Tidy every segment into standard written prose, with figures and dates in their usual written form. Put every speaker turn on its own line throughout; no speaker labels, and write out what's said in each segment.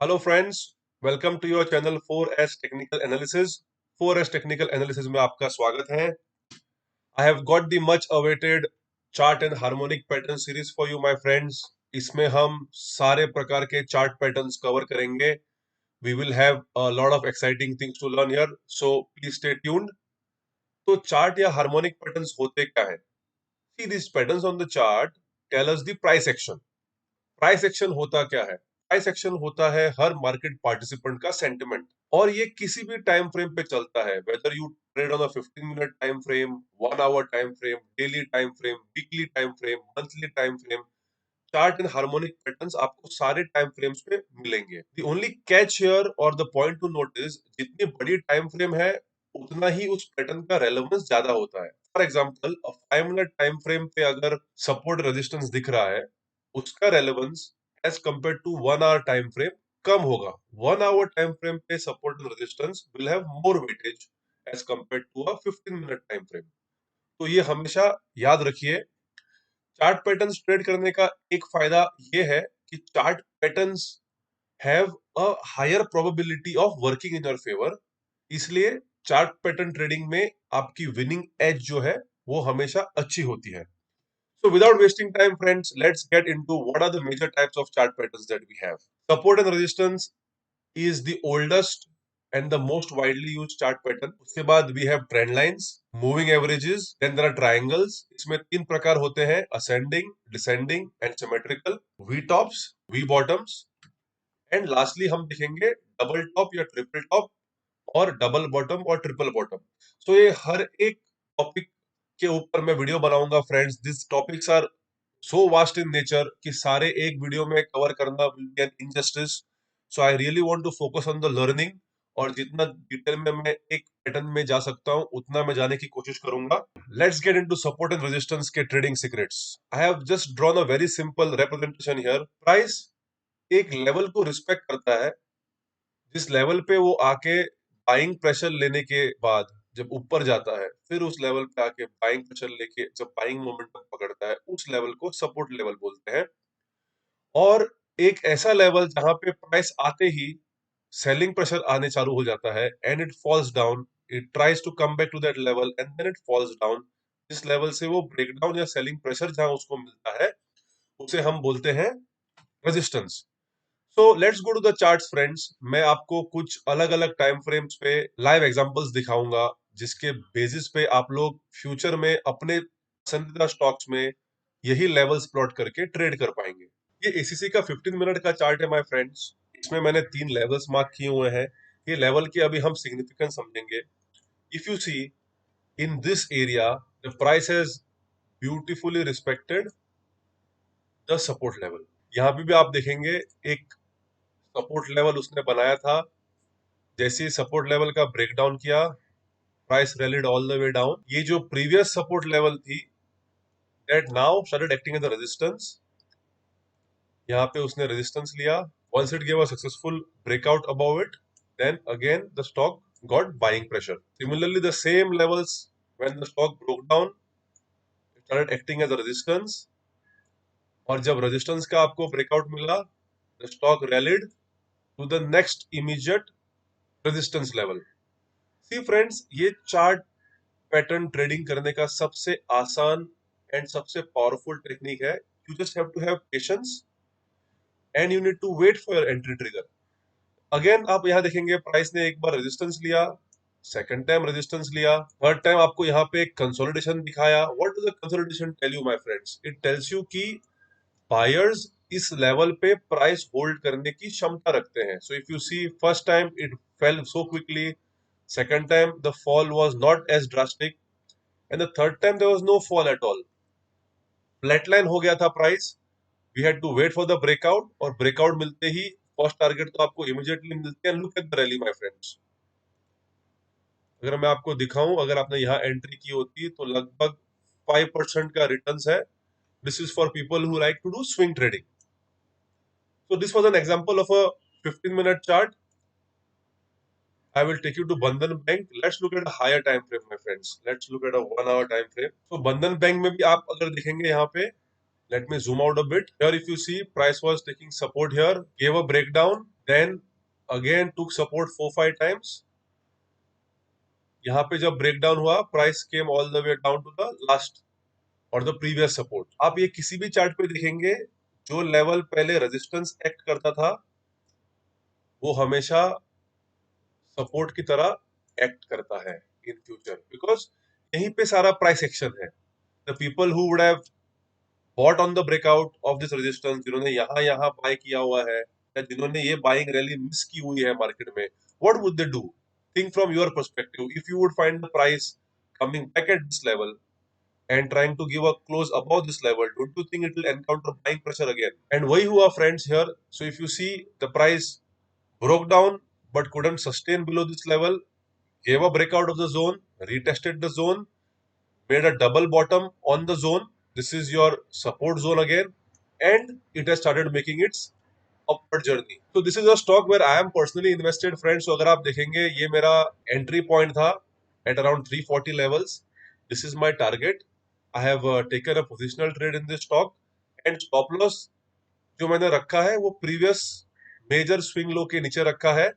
Hello friends, welcome to your channel 4S technical analysis. 4S technical analysis में आपका स्वागत है। I have got the much awaited chart and harmonic pattern series for you my friends. इसमें हम सारे प्रकार के चार्ट पैटर्न्स कवर करेंगे। We will have a lot of exciting things to learn here, so please stay tuned. तो chart या harmonic patterns होते क्या है? See this patterns on the chart tell us the price action. Price action होता क्या है? Price action होता है हर मार्केट पार्टिसिपेंट का सेंटिमेंट, और ये किसी भी टाइम फ्रेम पे चलता है। Whether you trade on a 15 minute time frame, 1 hour time frame, daily time frame, weekly time frame, monthly time frame, chart and harmonic patterns आपको सारे टाइम फ्रेम्स पे मिलेंगे। द ओनली कैच हियर और the point to note is, जितनी बड़ी time frame है उतना ही उस पैटर्न का रेलेवेंस ज्यादा होता है। For example, 5 minute time frame पे अगर सपोर्ट रेजिस्टेंस दिख रहा है, उसका relevance as compare to 1 hour time frame कम होगा। 1 आवर टाइम फ्रेम पे support and resistance will have more weightage as compare to a 15 minute time frame. तो ये हमेशा याद रखिए। चार्ट पैटर्न्स ट्रेड करने का एक फायदा ये है कि chart patterns have a higher probability of working in your favour. इसलिए चार्ट पैटर्न ट्रेडिंग में आपकी विनिंग एज जो है वो हमेशा अच्छी होती है। So without wasting time, friends, let's get into what are the major types of chart patterns that we have. Support and resistance is the oldest and the most widely used chart pattern. उसके बाद we have trend lines, moving averages, then there are triangles. इसमें तीन प्रकार होते हैं: ascending, descending and symmetrical. V tops, V bottoms, and lastly हम देखेंगे double top या ट्रिपल टॉप और डबल बॉटम और ट्रिपल बॉटम। सो ये हर एक टॉपिक के ऊपर मैं वीडियो बनाऊंगा friends. This topics are so vast in nature कि सारे एक वीडियो में कवर करना will be an injustice. So I really want to focus on the learning, और जितना डिटेल में मैं एक पैटर्न में जा सकता हूं उतना मैं जाने की कोशिश करूंगा। Let's get into support and resistance के trading secrets. I have just drawn a very simple representation here. Price एक लेवल को रिस्पेक्ट करता है, जिस लेवल पे वो आके बाइंग प्रेशर लेने के बाद जब ऊपर जाता है, फिर उस लेवल पे आके बाइंग प्रेशर लेके जब बाइंग मोमेंटम पकड़ता है, उस लेवल को सपोर्ट लेवल बोलते हैं। और एक ऐसा लेवल जहां पे प्राइस आते ही सेलिंग प्रेशर आने चालू हो जाता है and it falls down, it tries to come back to that level and then it falls down. जिस लेवल से वो ब्रेकडाउन या सेलिंग प्रेशर जहां उसको मिलता है, उसे हम बोलते हैं resistance. So let's go to the charts friends. मैं आपको कुछ अलग अलग टाइम फ्रेम्स पे लाइव एग्जांपल्स दिखाऊंगा, जिसके बेसिस पे आप लोग फ्यूचर में अपने पसंदीदा स्टॉक्स में यही लेवल्स प्लॉट करके ट्रेड कर पाएंगे। ये एसीसी का 15 मिनट का चार्ट है माय फ्रेंड्स। इसमें मैंने तीन लेवल्स मार्क किए हुए हैं। ये लेवल की अभी हम सिग्निफिकेंस समझेंगे। If you see, in this area the price has beautifully respected the support level. यहाँ पे भी आप देखेंगे एक सपोर्ट लेवल उसने बनाया था। जैसे ही सपोर्ट लेवल का ब्रेकडाउन किया, price rallied all the way down. ये जो प्रीवियस सपोर्ट लेवल थी, that now started acting as a resistance. यहाँ पे उसने रेजिस्टेंस लिया। Once it give a successful breakout above it, then again the stock got buying pressure. Similarly the same levels, when the stock broke down, it started acting as a resistance. और जब resistance का आपको breakout मिला, the stock rallied to the next immediate resistance level. See friends, ये chart pattern trading करने का सबसे आसान एंड सबसे पावरफुल टेक्निक है। You just have to have patience and you need to wait for your entry trigger. Again आप यहाँ देखेंगे प्राइस ने एक बार रेजिस्टेंस लिया, सेकंड टाइम रेजिस्टेंस लिया, थर्ड टाइम आपको यहाँ पे कंसोलिडेशन दिखाया। What does the consolidation tell you my friends? It tells you कि बायर्स इस लेवल पे प्राइस होल्ड करने की क्षमता रखते हैं। So if you see, first time it fell so quickly, second time the fall was not as drastic, and the third time there was no fall at all. Flatline हो गया था price. We had to wait for the breakout, और breakout मिलते ही first target तो आपको immediately मिलते हैं। Look at the rally my friends. अगर मैं आपको दिखाऊं, अगर आपने यहाँ एंट्री की होती तो लगभग 5% का रिटर्न्स है। This is for people who like to do swing trading. So this was an example of a 15 minute chart. I will take you to Bandhan Bank. Let's look at a higher time frame, my friends. Let's look at a 1 hour time frame. So Bandhan Bank में भी आप अगर देखेंगे यहाँ पे, let me zoom out a bit. Here if you see, price was taking support here, gave a breakdown, then again took support 4-5 times. यहाँ पे जब ब्रेकडाउन हुआ, price came all the way down to the last और the previous support. आप ये किसी भी chart पे देखेंगे, जो लेवल पहले रेजिस्टेंस एक्ट करता था वो हमेशा सपोर्ट की तरह एक्ट करता है इन फ्यूचर, बिकॉज यहीं पे सारा प्राइस एक्शन है। The people who would have bought on the breakout of this resistance, जिन्होंने यहाँ यहाँ बाय किया हुआ है या जिन्होंने ये बाइंग रैली मिस की हुई है मार्केट में, what would they do? Think from your perspective, if you would find the price coming back at this level and trying to give a close above this level, don't you think it will encounter buying pressure again? And वही हुआ friends here. So if you see, the price broke down but couldn't sustain below this level, gave a breakout of the zone, retested the zone, made a double bottom on the zone. This is your support zone again, and it has started making its upward journey. So this is a stock where I am personally invested, friends. So अगर आप देखेंगे, ये मेरा entry point था at around 340 levels. This is my target. I have taken a positional trade in this stock, and stop loss जो मैंने रखा है वो प्रीवियस मेजर स्विंग लो के नीचे रखा है।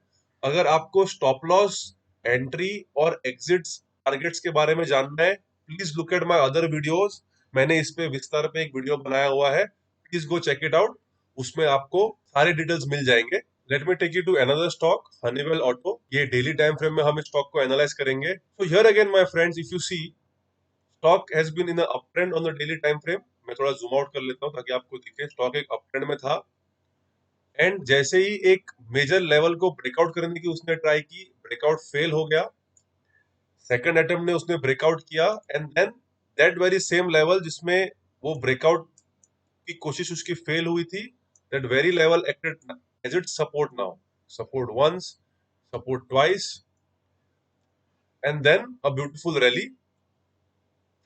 अगर आपको स्टॉप लॉस, एंट्री और एग्जिट्स टारगेट्स के बारे में जानना है, please look at my other videos. मैंने इस पे विस्तार पे एक वीडियो बनाया हुआ है, please go check it out. उसमें आपको सारे डिटेल्स मिल जाएंगे। Let me take you to another stock, Honeywell auto. ये डेली टाइम फ्रेम में हम इस स्टॉक को एनालाइज करेंगे। So here again my friends, if you see, stock has been in a up trend on the daily time frame. मैं थोड़ा zoom out कर लेता हूं ताकि आपको दिखे। स्टॉक एक अप ट्रेंड में था, एंड जैसे ही एक मेजर लेवल को ब्रेकआउट करने की उसने ट्राई की, ब्रेकआउट फेल हो गया। सेकंड अटेम्प्ट में उसने ब्रेकआउट किया, and then that very same level जिसमें वो ब्रेकआउट की कोशिश उसकी फेल हुई थी, that very level acted as it support now. Support once, support twice, and then a beautiful rally.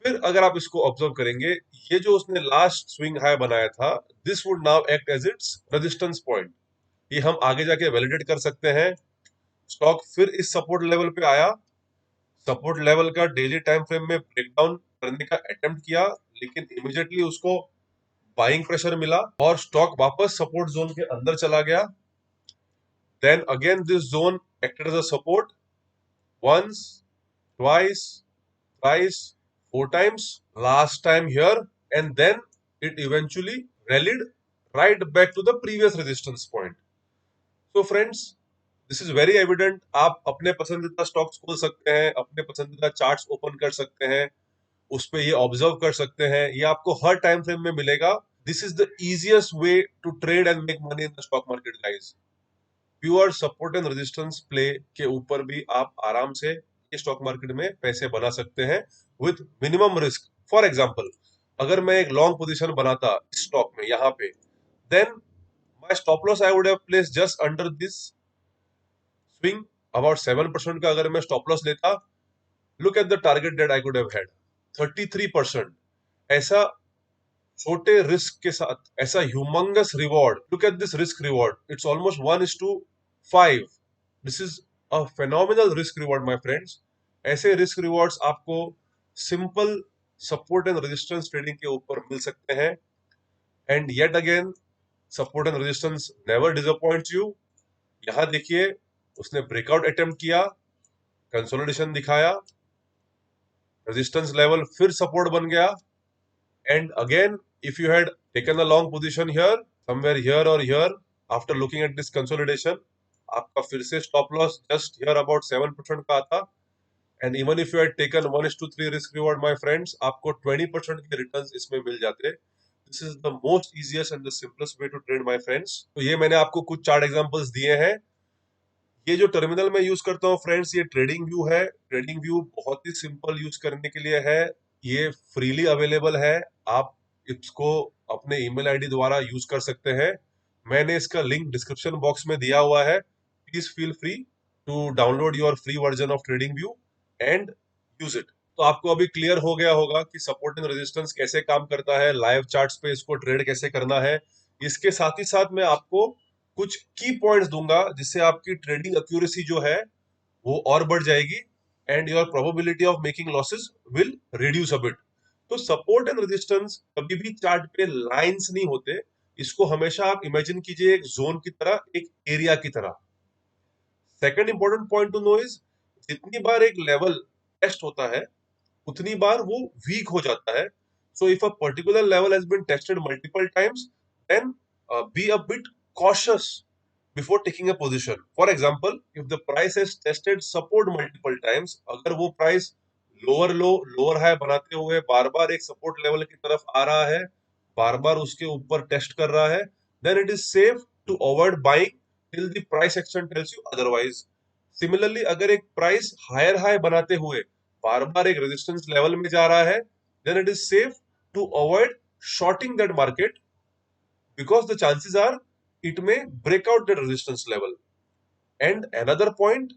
फिर अगर आप इसको ऑब्जर्व करेंगे, ये जो उसने लास्ट स्विंग हाई बनाया था, this would now act as its resistance point. ये हम आगे जाके वैलिडेट कर सकते हैं। स्टॉक फिर इस सपोर्ट लेवल पे आया, सपोर्ट लेवल का डेली टाइम फ्रेम में ब्रेकडाउन करने का अटेम्प्ट किया, लेकिन इमीडिएटली उसको बाइंग प्रेशर मिला और स्टॉक वापस सपोर्ट जोन के अंदर चला गया। Then again this zone acted as a support once, twice, thrice, 4 times, last time here, and then it eventually rallied right back to the previous resistance point. So friends, this is very evident. आप अपने पसंदीदा stocks खोल सकते हैं, अपने पसंदीदा charts open कर सकते हैं, उस पे ये ऑब्जर्व कर सकते हैं। ये आपको हर टाइम फ्रेम में मिलेगा। This is the easiest way to trade and make money in the stock market guys. Pure support and resistance play के ऊपर भी आप आराम से स्टॉक मार्केट में पैसे बना सकते हैं with minimum risk. For example, अगर मैं एक लॉन्ग पोजीशन बनाता इस स्टॉक में यहाँ पे, then my stop loss I would have placed just under this swing. About 7% का अगर मैं स्टॉप लॉस लेता, look at the target that I could have had 33%। ऐसा छोटे रिस्क के साथ ऐसा humongous reward, look at this risk reward, it's almost 1:5। This is a phenomenal risk reward my friends. ऐसे रिस्क रिवॉर्ड्स आपको simple support and resistance trading के ऊपर मिल सकते हैं। And yet again, support and resistance never disappoints you. यहां देखिए, उसने breakout attempt किया, कंसोलिडेशन दिखाया, रेजिस्टेंस लेवल फिर सपोर्ट बन गया, and again if you had taken a long position here, somewhere here और here, after looking at this consolidation, आपका फिर से stop loss just here about 7% का आता। And even if you had taken 1:3 risk reward my friends, आपको 20% के returns इसमें मिल जाते। This is the most easiest and the simplest way to trade my friends. तो ये मैंने आपको कुछ चार्ट एग्जांपल्स दिए हैं। ये जो टर्मिनल मैं यूज करता हूँ फ्रेंड्स, ये ट्रेडिंग व्यू है। ट्रेडिंग व्यू बहुत ही सिंपल यूज करने के लिए है, ये फ्रीली अवेलेबल है। आप इसको अपने ईमेल आईडी द्वारा यूज कर सकते हैं। मैंने इसका लिंक डिस्क्रिप्शन बॉक्स में दिया हुआ है। Please feel free to download your free version of trading view and use it. तो आपको अभी क्लियर हो गया होगा कि सपोर्ट एंड रेजिस्टेंस कैसे काम करता है, लाइव चार्ट्स पे इसको ट्रेड कैसे करना है। इसके साथ ही साथ मैं आपको कुछ की पॉइंट्स दूंगा जिससे आपकी ट्रेडिंग एक्यूरेसी जो है वो और बढ़ जाएगी, and your probability of making losses will reduce a bit. तो सपोर्ट एंड रेजिस्टेंस कभी भी चार्ट पे लाइंस नहीं होते, इसको हमेशा आप इमेजिन कीजिए एक जोन की तरह, एक एरिया की तरह। Second important point to know is, जितनी बार एक लेवल टेस्ट होता है उतनी बार वो वीक हो जाता है। So if a particular level has been tested multiple times, then be a bit cautious before taking a position. For example, if the price has tested support multiple times, अगर वो price lower लो lower high बनाते हुए बार बार एक support level की तरफ आ रहा है, बार बार उसके ऊपर टेस्ट कर रहा है, then it is safe to avoid buying till the price action tells you otherwise. Similarly अगर एक प्राइस हायर हाई बनाते हुए बार बार एक रेजिस्टेंस लेवल में जा रहा है, then it is safe to avoid shorting that market because the chances are it may break out the resistance level. And another point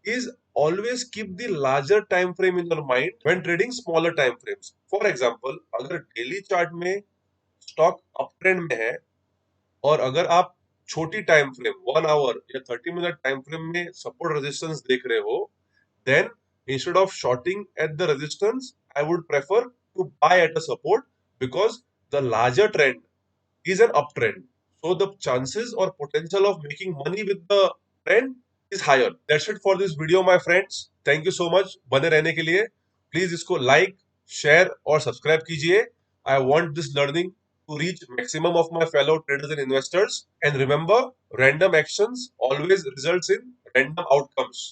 is, always keep the larger time frame in your mind when trading smaller time frames. For example, अगर daily chart में stock up trend में है और अगर आप छोटी time frame 1 our या 30 minute time frame में सपोर्ट रेजिस्टेंस देख रहे हो, then instead of shorting at the resistance, I would prefer to buy at a support because the larger trend is an uptrend. So the chances or potential of making money with the trend is higher. That's it for this video, my friends. Thank you so much बने रहने के लिए. Please इसको like, share और subscribe कीजिए. I want this learning to reach maximum of my fellow traders and investors. And remember, random actions always results in random outcomes.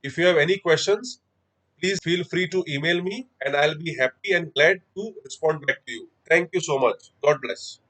If you have any questions, please feel free to email me and I'll be happy and glad to respond back to you. Thank you so much. God bless.